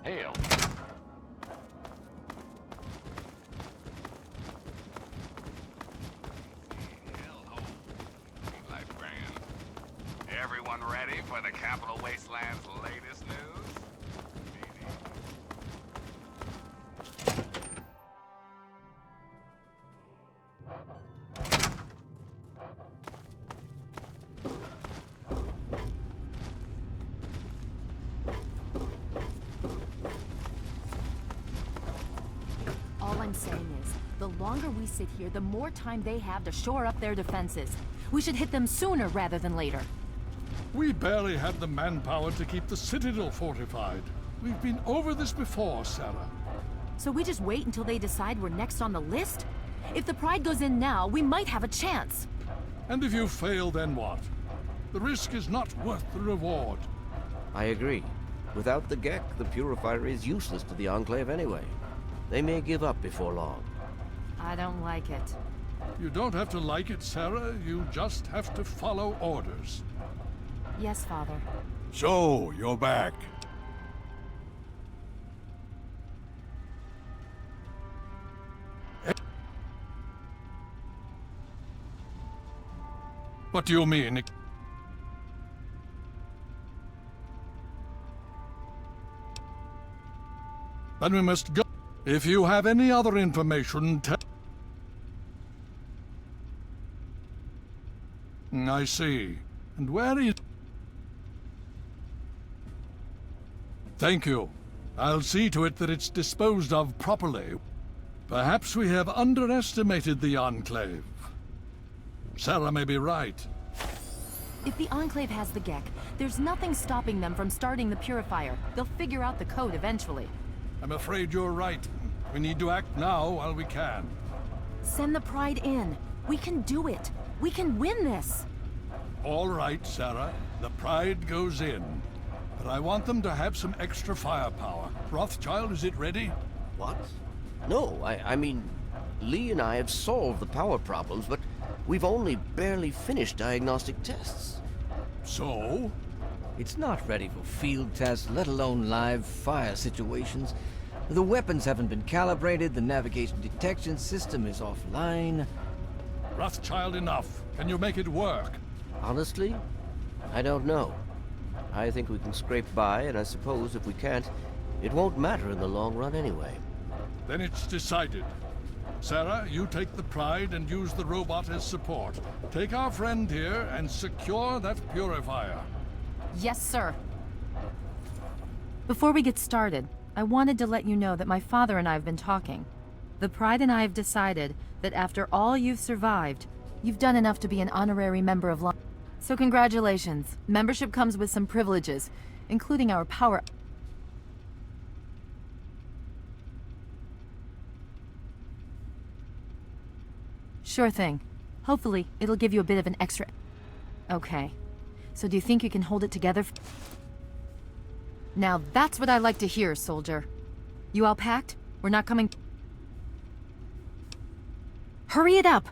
Hail. Life grand. Everyone ready for the Capital Wasteland's latest news? All I'm saying is, the longer we sit here, the more time they have to shore up their defenses. We should hit them sooner rather than later. We barely had the manpower to keep the Citadel fortified. We've been over this before, Sarah. So we just wait until they decide we're next on the list? If the Pride goes in now, we might have a chance. And if you fail, then what? The risk is not worth the reward. I agree. Without the Gek, the Purifier is useless to the Enclave anyway. They may give up before long. I don't like it. You don't have to like it, Sarah. You just have to follow orders. Yes, Father. So, you're back. What do you mean? Then we must go. If you have any other information, tell... I see. And where is... Thank you. I'll see to it that it's disposed of properly. Perhaps we have underestimated the Enclave. Sarah may be right. If the Enclave has the Gek, there's nothing stopping them from starting the Purifier. They'll figure out the code eventually. I'm afraid you're right. We need to act now while we can. Send the Pride in. We can do it. We can win this. All right, Sarah. The Pride goes in. But I want them to have some extra firepower. Rothschild, is it ready? What? No, I mean, Lee and I have solved the power problems, but we've only barely finished diagnostic tests. So? It's not ready for field tests, let alone live fire situations. The weapons haven't been calibrated, the navigation detection system is offline. Rothschild, enough. Can you make it work? Honestly, I don't know. I think we can scrape by, and I suppose if we can't, it won't matter in the long run anyway. Then it's decided. Sarah, you take the Pride and use the robot as support. Take our friend here and secure that Purifier. Yes, sir. Before we get started, I wanted to let you know that my father and I have been talking. The Pride and I have decided that after all you've survived, you've done enough to be an honorary member of London. So congratulations. Membership comes with some privileges, including our power... Sure thing. Hopefully, it'll give you a bit of an extra... Okay. So do you think you can hold it together? Now that's what I like to hear, soldier. You all packed? We're not coming... Hurry it up!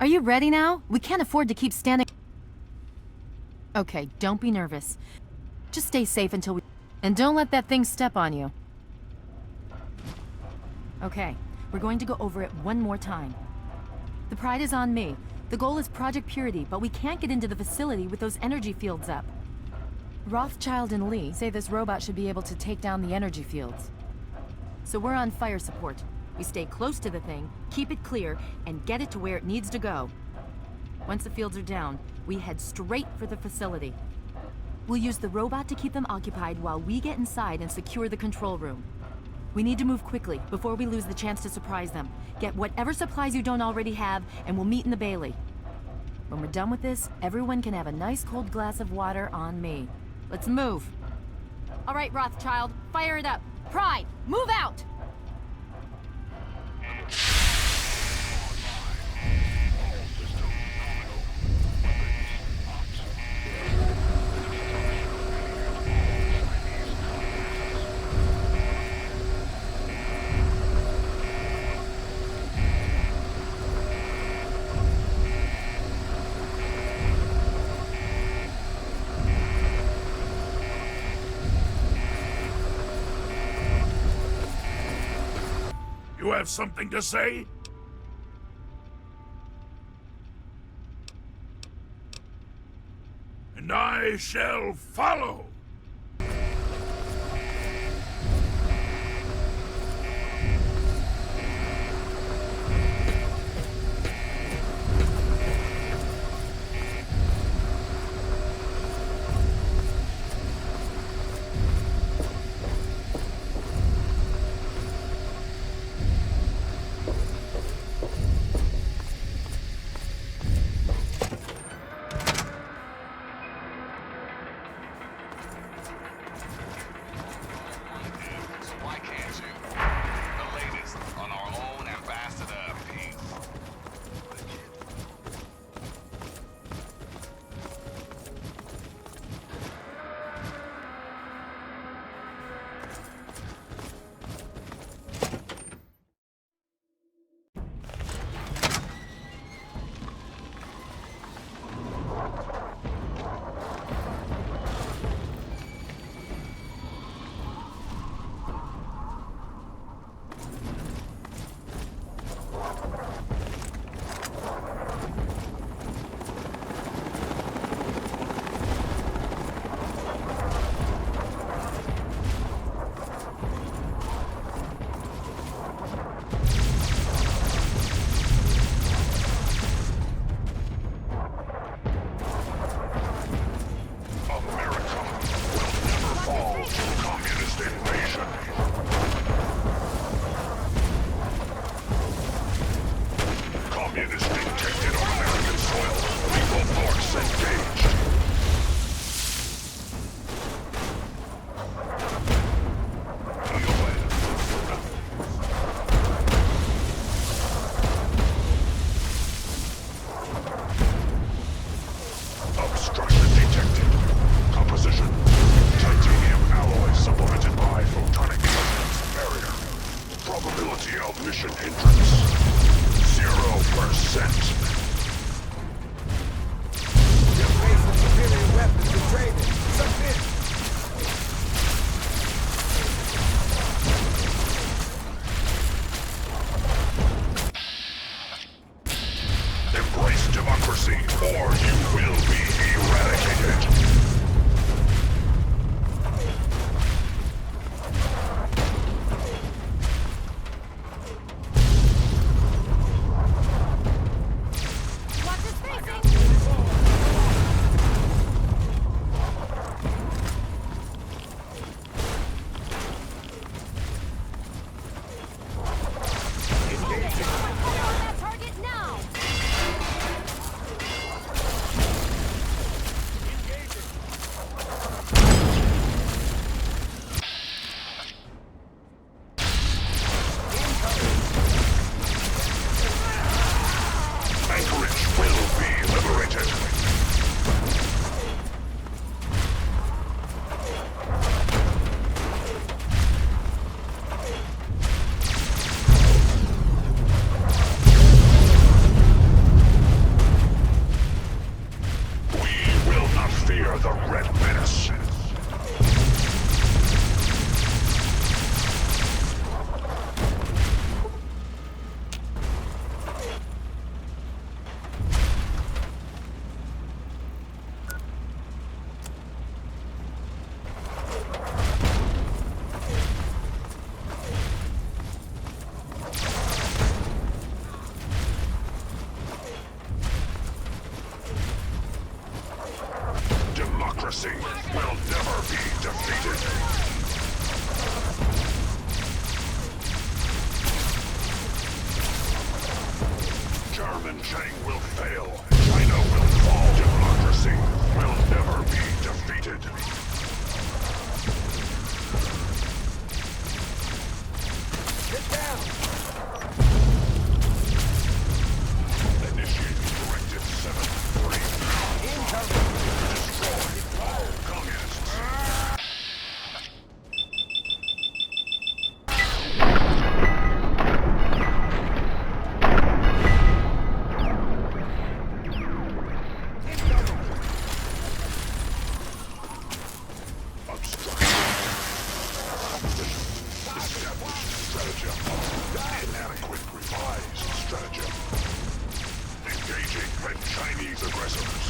Are you ready now? We can't afford to keep standing. Okay, don't be nervous. Just stay safe until we... And don't let that thing step on you. Okay, we're going to go over it one more time. The Pride is on me. The goal is Project Purity, but we can't get into the facility with those energy fields up. Rothschild and Lee say this robot should be able to take down the energy fields. So we're on fire support. We stay close to the thing, keep it clear, and get it to where it needs to go. Once the fields are down, we head straight for the facility. We'll use the robot to keep them occupied while we get inside and secure the control room. We need to move quickly before we lose the chance to surprise them. Get whatever supplies you don't already have, and we'll meet in the Bailey. When we're done with this, everyone can have a nice cold glass of water on me. Let's move. All right, Rothschild, fire it up. Pride, move out! You have something to say? And I shall follow. Why can't you? The latest on our own ambassador of peace. Mission hindrance. 0%. Superior weapons and training. Submit. Embrace democracy, or you will be eradicated. fear the Red Menace. Democracy will never be defeated. German Chang will fail. China will fall. Democracy will never be defeated. Get down! Initiating Directive 7-3. Incoming! Destroy all communists. Obstruction. Established stratagem. Inadequate revised stratagem. Engaging red Chinese aggressors.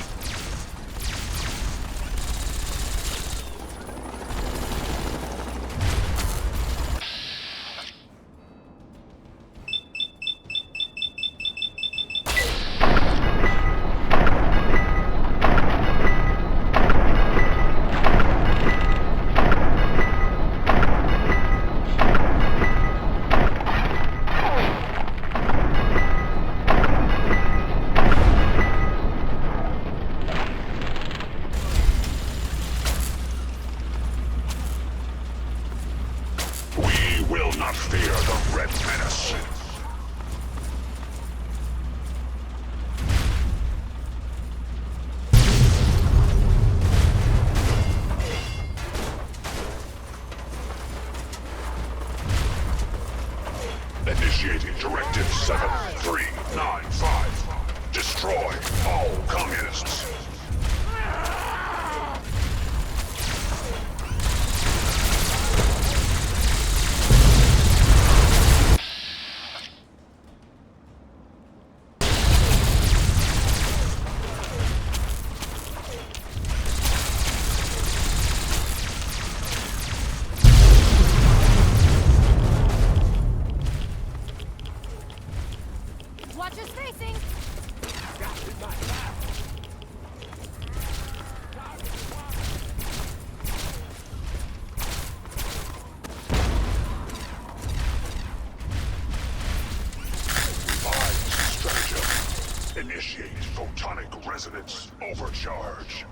We will not fear the Red Menace. Initiating Directive 7395. Destroy all communists. Watch your spacing! Revised stratagem. Initiate photonic resonance overcharge.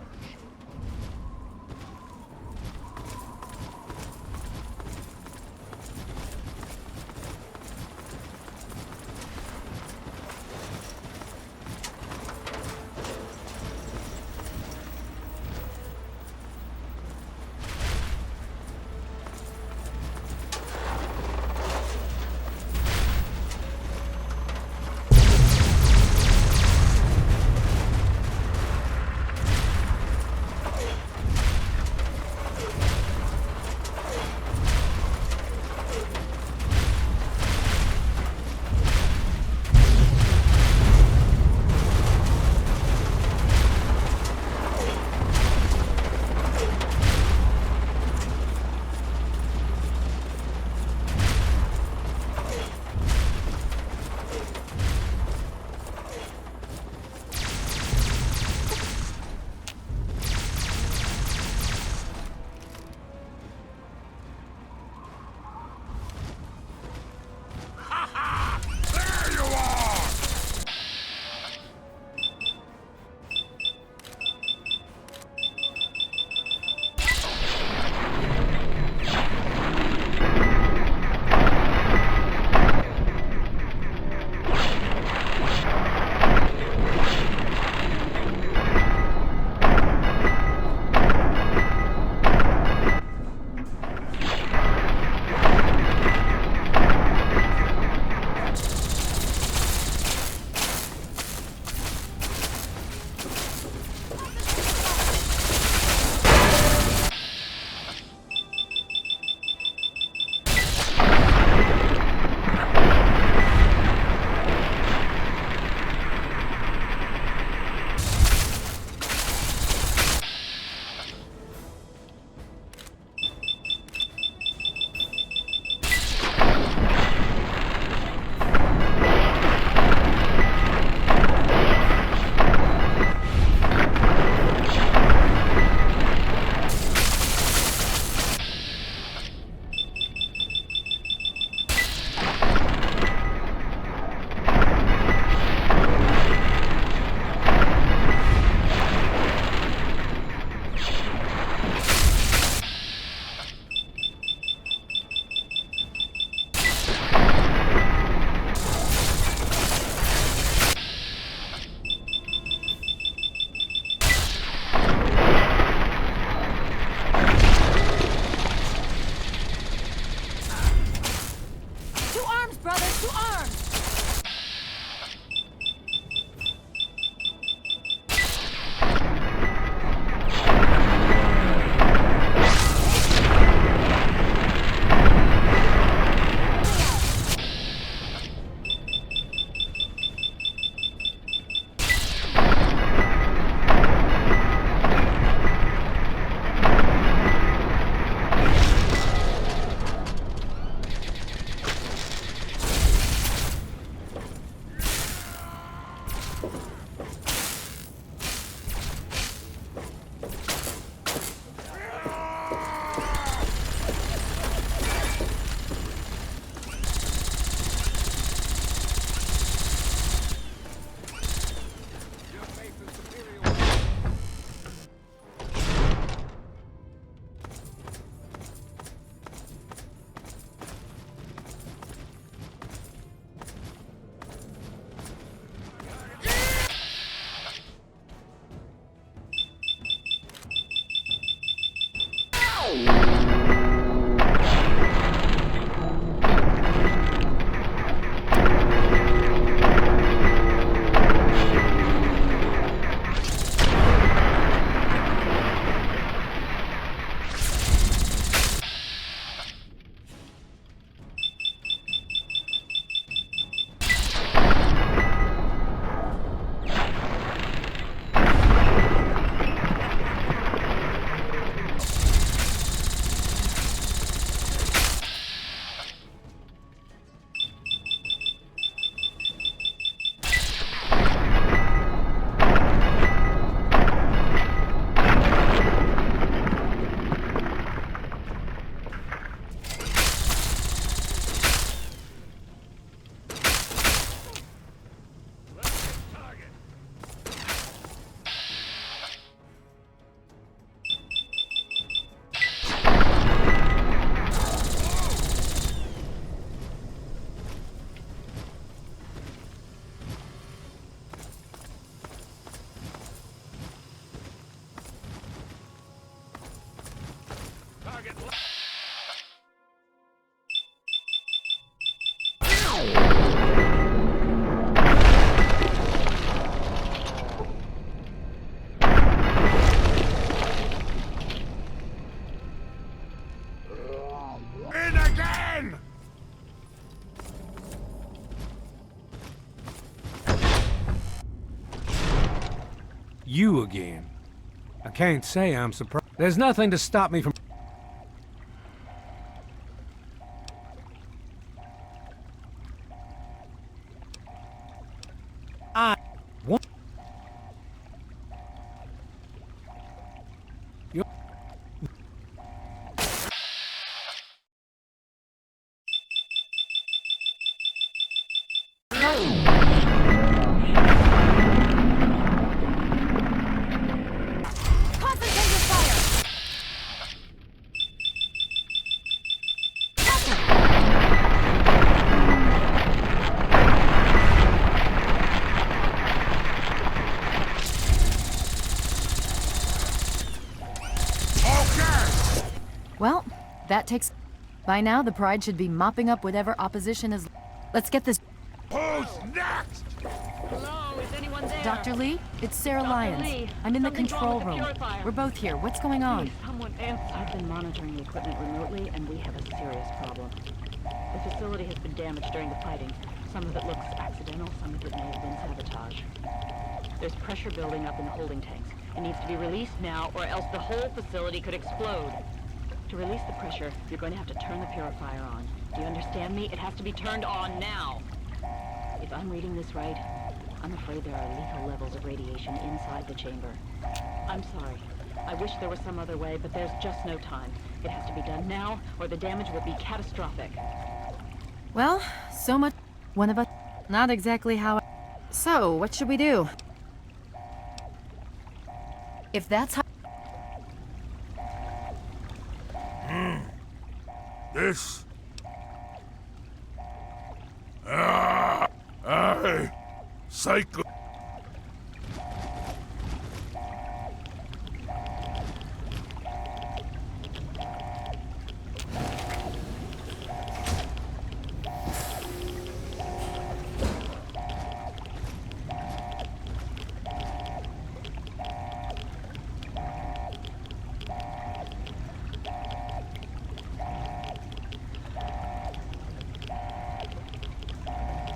You again. I can't say I'm surprised. There's nothing to stop me from... I want... You... Concentrate your fire! Well, that takes... By now, the Pride should be mopping up whatever opposition is... Let's get this... Who's next? Hello, is anyone there? Dr. Lee, it's Sarah Dr. Lyons. Lee, I'm in the something's control wrong with the room. purifier. We're both here. What's going on? Please, someone answer. I've been monitoring the equipment remotely, and we have a serious problem. The facility has been damaged during the fighting. Some of it looks accidental, some of it may have been sabotage. There's pressure building up in the holding tanks. It needs to be released now, or else the whole facility could explode. To release the pressure, you're going to have to turn the purifier on. Do you understand me? It has to be turned on now. If I'm reading this right, I'm afraid there are lethal levels of radiation inside the chamber. I'm sorry. I wish there was some other way, but there's just no time. It has to be done now, or the damage will be catastrophic. Well, so much... One of us... Not exactly how... So, what should we do? If that's how... This... Cycle...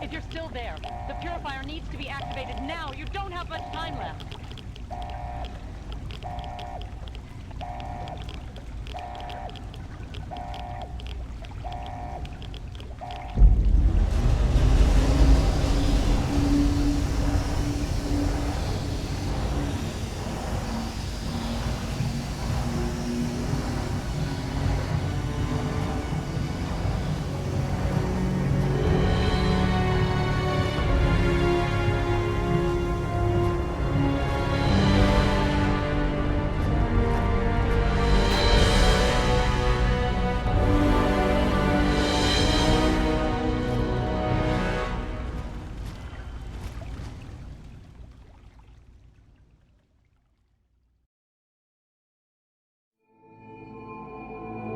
If you're still there, the purifier needs to be activated now. You don't have much time left.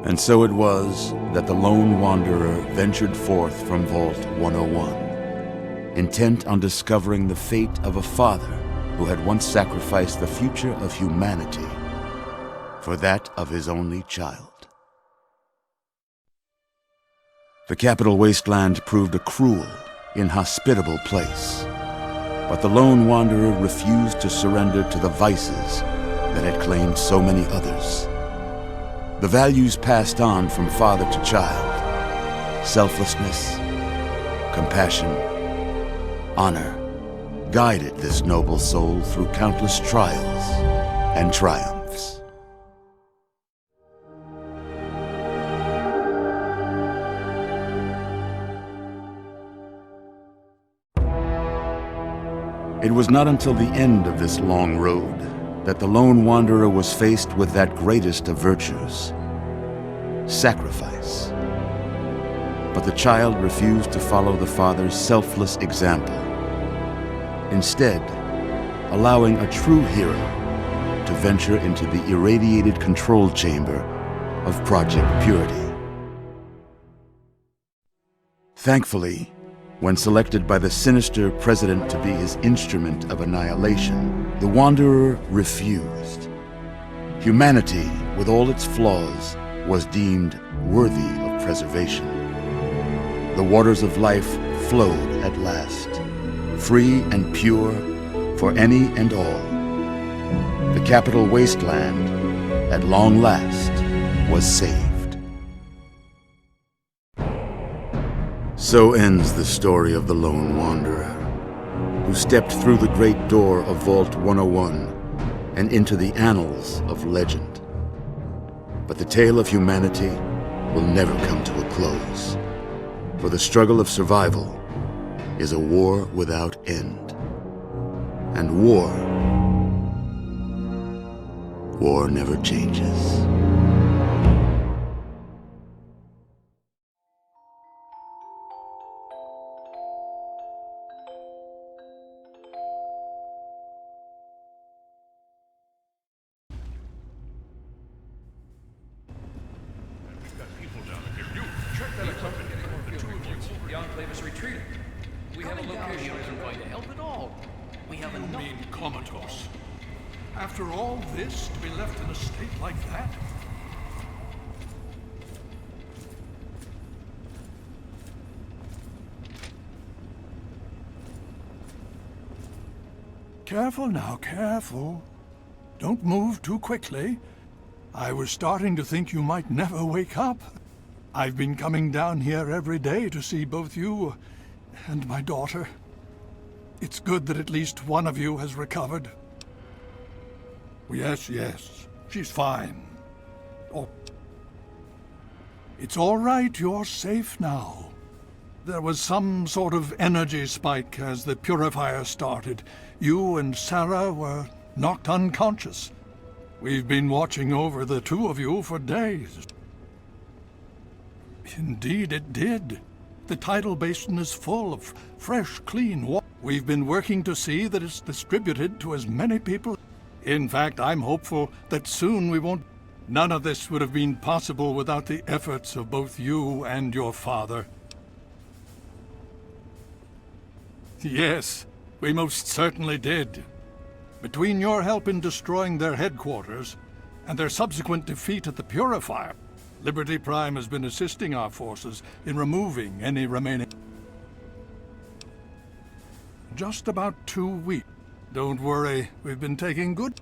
And so it was that the lone wanderer ventured forth from Vault 101, intent on discovering the fate of a father who had once sacrificed the future of humanity for that of his only child. The Capital Wasteland proved a cruel, inhospitable place, but the lone wanderer refused to surrender to the vices that had claimed so many others. The values passed on from father to child, selflessness, compassion, honor, guided this noble soul through countless trials and triumphs. It was not until the end of this long road that the lone wanderer was faced with that greatest of virtues, sacrifice. But the child refused to follow the father's selfless example, instead allowing a true hero to venture into the irradiated control chamber of Project Purity. Thankfully, when selected by the sinister president to be his instrument of annihilation, the Wanderer refused. Humanity, with all its flaws, was deemed worthy of preservation. The waters of life flowed at last, free and pure for any and all, the capital wasteland, at long last, was saved. So ends the story of the Lone Wanderer, who stepped through the great door of Vault 101 and into the annals of legend. But the tale of humanity will never come to a close, for the struggle of survival is a war without end. And war never changes. The Enclave is retreating. We have a location isn't going to help at all. We have enough. You mean comatose? After all this, to be left in a state like that? Careful now, careful. Don't move too quickly. I was starting to think you might never wake up. I've been coming down here every day to see both you and my daughter. It's good that at least one of you has recovered. Yes, she's fine. Oh, it's all right, you're safe now. There was some sort of energy spike as the purifier started. You and Sarah were knocked unconscious. We've been watching over the two of you for days. Indeed it did. The tidal basin is full of fresh, clean water. We've been working to see that it's distributed to as many people. In fact, I'm hopeful that soon we won't... None of this would have been possible without the efforts of both you and your father. Yes, we most certainly did. Between your help in destroying their headquarters and their subsequent defeat at the Purifier, Liberty Prime has been assisting our forces in removing any remaining... Just about 2 weeks. Don't worry, we've been taking good...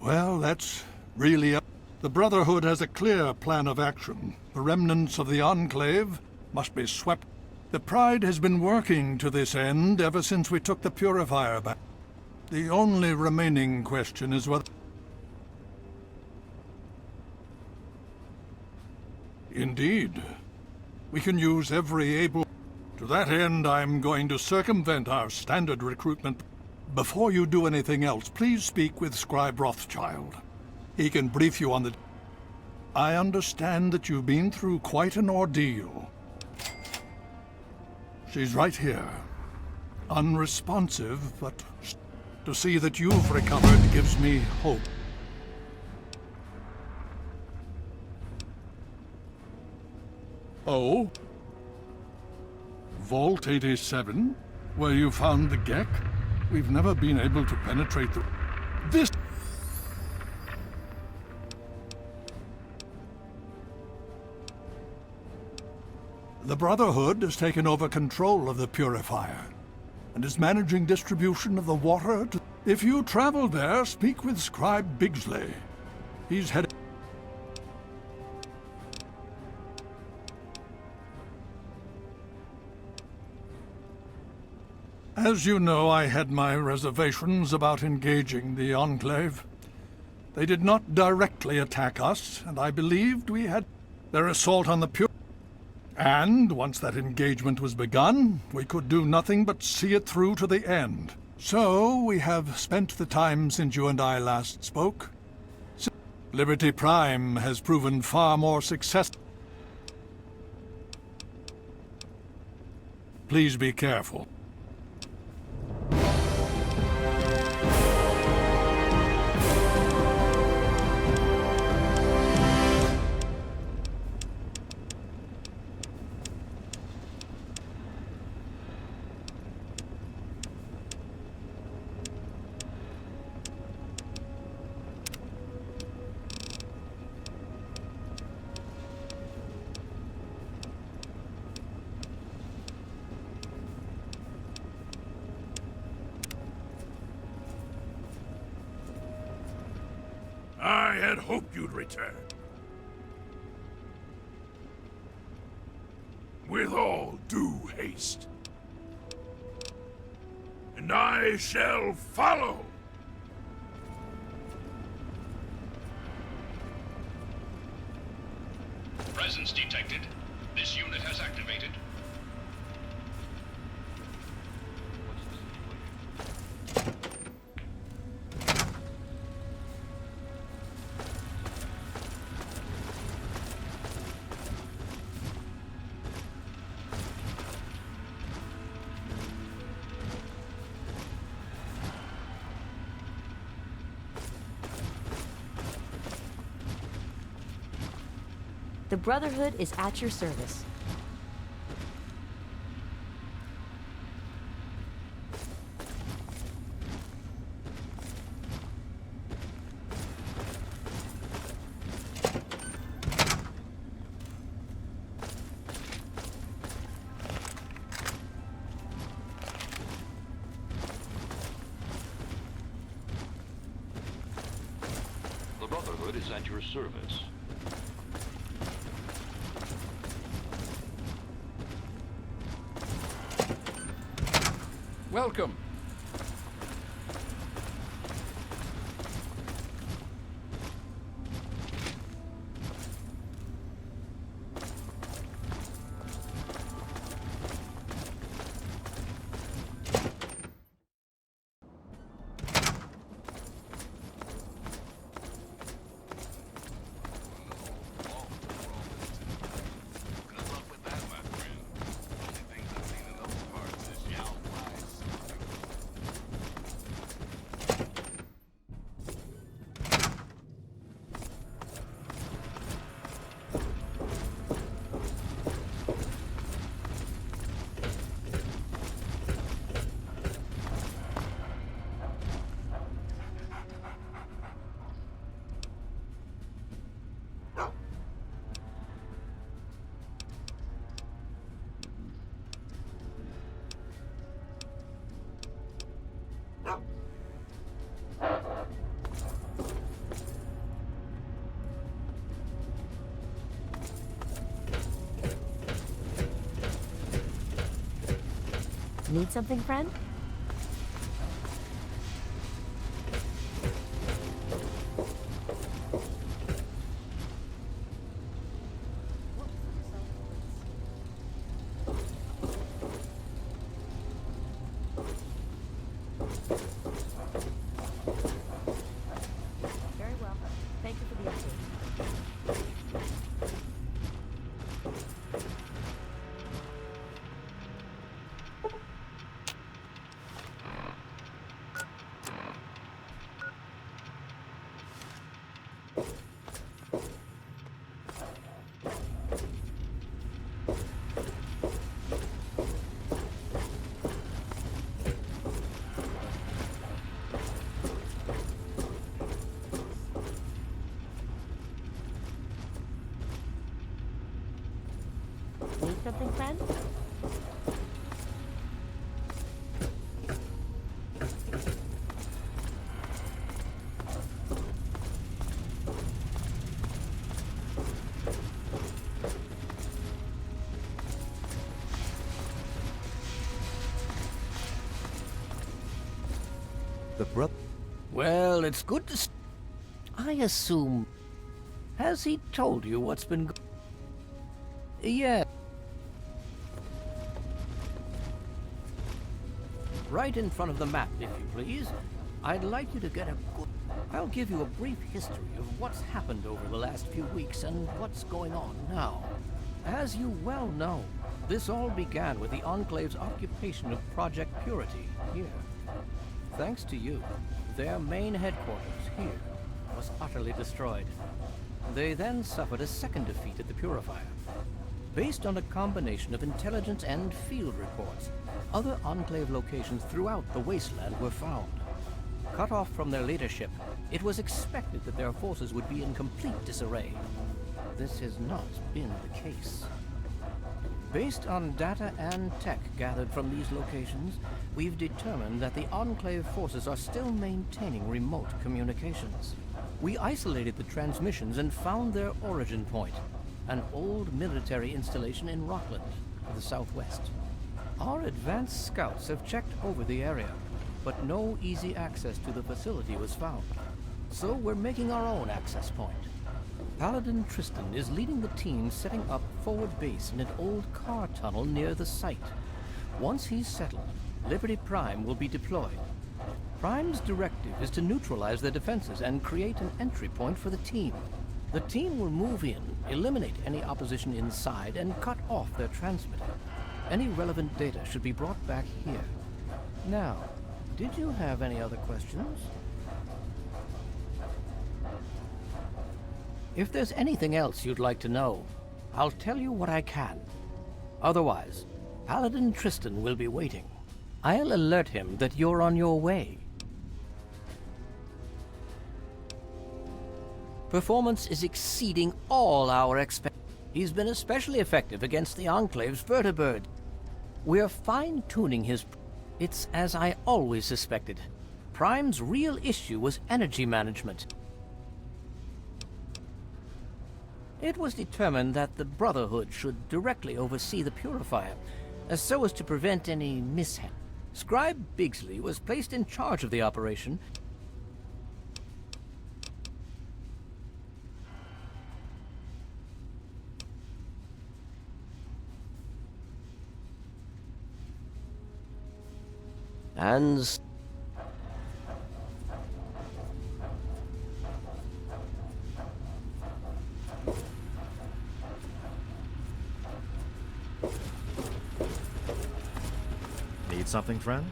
Well, that's really up. The Brotherhood has a clear plan of action. The remnants of the Enclave must be swept. The Pride has been working to this end ever since we took the Purifier back. The only remaining question is whether... Indeed. We can use every able... To that end, I'm going to circumvent our standard recruitment. Before you do anything else, please speak with Scribe Rothschild. He can brief you on the... I understand that you've been through quite an ordeal. She's right here. Unresponsive, but to see that you've recovered gives me hope. Oh? Vault 87? Where you found the Gek? We've never been able to penetrate the... This... The Brotherhood has taken over control of the Purifier, and is managing distribution of the water to... If you travel there, speak with Scribe Bigsley. He's headed... As you know, I had my reservations about engaging the Enclave. They did not directly attack us, and I believed we had their assault on the Pure... And once that engagement was begun, we could do nothing but see it through to the end. So we have spent the time since you and I last spoke. Liberty Prime has proven far more successful. Please be careful. I had hoped you'd return. With all due haste. And I shall follow. Presence detected. This unit has activated. The Brotherhood is at your service. The Brotherhood is at your service. Welcome. Need something, friend? Very well. Thank you for the update. Need something, friend? Well, it's good to I assume... Has he told you what's been Yeah. Right in front of the map, if you please. I'd like you to get a good... I'll give you a brief history of what's happened over the last few weeks and what's going on now. As you well know, this all began with the Enclave's occupation of Project Purity here. Thanks to you, their main headquarters here was utterly destroyed. They then suffered a second defeat at the Purifier. Based on a combination of intelligence and field reports, other Enclave locations throughout the wasteland were found. Cut off from their leadership, it was expected that their forces would be in complete disarray. This has not been the case. Based on data and tech gathered from these locations, we've determined that the Enclave forces are still maintaining remote communications. We isolated the transmissions and found their origin point, an old military installation in Rockland, to the southwest. Our advanced scouts have checked over the area, but no easy access to the facility was found. So we're making our own access point. Paladin Tristan is leading the team setting up forward base in an old car tunnel near the site. Once he's settled, Liberty Prime will be deployed. Prime's directive is to neutralize their defenses and create an entry point for the team. The team will move in, eliminate any opposition inside, and cut off their transmitter. Any relevant data should be brought back here. Now, did you have any other questions? If there's anything else you'd like to know, I'll tell you what I can. Otherwise, Paladin Tristan will be waiting. I'll alert him that you're on your way. Performance is exceeding all our expectations. He's been especially effective against the Enclave's vertibird. We're fine-tuning his... It's as I always suspected. Prime's real issue was energy management. It was determined that the Brotherhood should directly oversee the Purifier, so as to prevent any mishap. Scribe Bigsley was placed in charge of the operation. And... Need something, friend?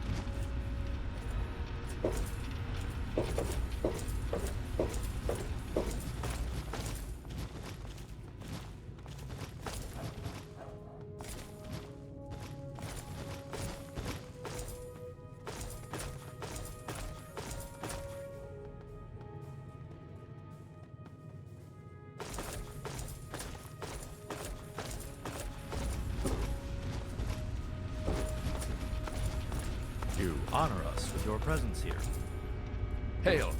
You honor us with your presence here. Hail.